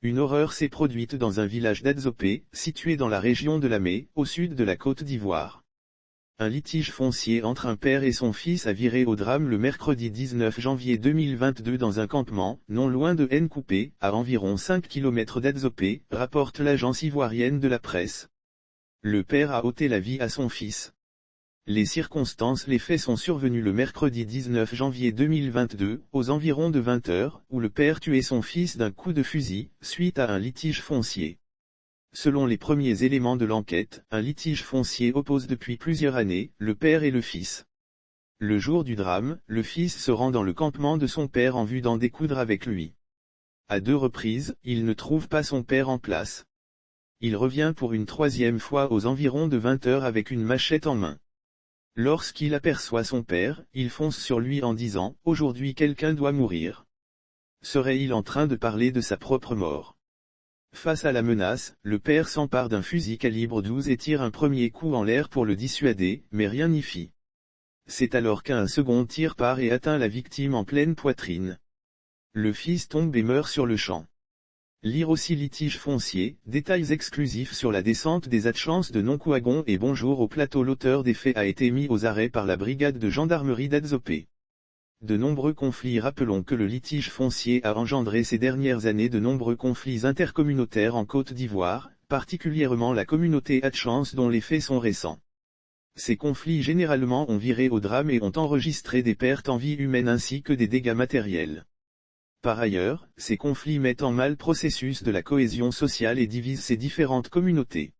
Une horreur s'est produite dans un village d'Adzopé, situé dans la région de Lamé, au sud de la Côte d'Ivoire. Un litige foncier entre un père et son fils a viré au drame le mercredi 19 janvier 2022 dans un campement, non loin de Nkoupé, à environ 5 km d'Adzopé, rapporte l'agence ivoirienne de la presse. Le père a ôté la vie à son fils. Les faits sont survenus le mercredi 19 janvier 2022, aux environs de 20 h, où le père tuait son fils d'un coup de fusil, suite à un litige foncier. Selon les premiers éléments de l'enquête, un litige foncier oppose depuis plusieurs années, le père et le fils. Le jour du drame, le fils se rend dans le campement de son père en vue d'en découdre avec lui. À 2 reprises, il ne trouve pas son père en place. Il revient pour une 3e fois aux environs de 20 h avec une machette en main. Lorsqu'il aperçoit son père, il fonce sur lui en disant « Aujourd'hui quelqu'un doit mourir ». Serait-il en train de parler de sa propre mort? Face à la menace, le père s'empare d'un fusil calibre 12 et tire un premier coup en l'air pour le dissuader, mais rien n'y fit. C'est alors qu'un second tir part et atteint la victime en pleine poitrine. Le fils tombe et meurt sur le champ. Lire aussi litige foncier, détails exclusifs sur la descente des Atchances de Nonkouagon et bonjour au plateau. L'auteur des faits a été mis aux arrêts par la brigade de gendarmerie d'Adzopé. De nombreux conflits. Rappelons que le litige foncier a engendré ces dernières années de nombreux conflits intercommunautaires en Côte d'Ivoire, particulièrement la communauté Atchance dont les faits sont récents. Ces conflits généralement ont viré au drame et ont enregistré des pertes en vie humaine ainsi que des dégâts matériels. Par ailleurs, ces conflits mettent en mal le processus de la cohésion sociale et divisent ces différentes communautés.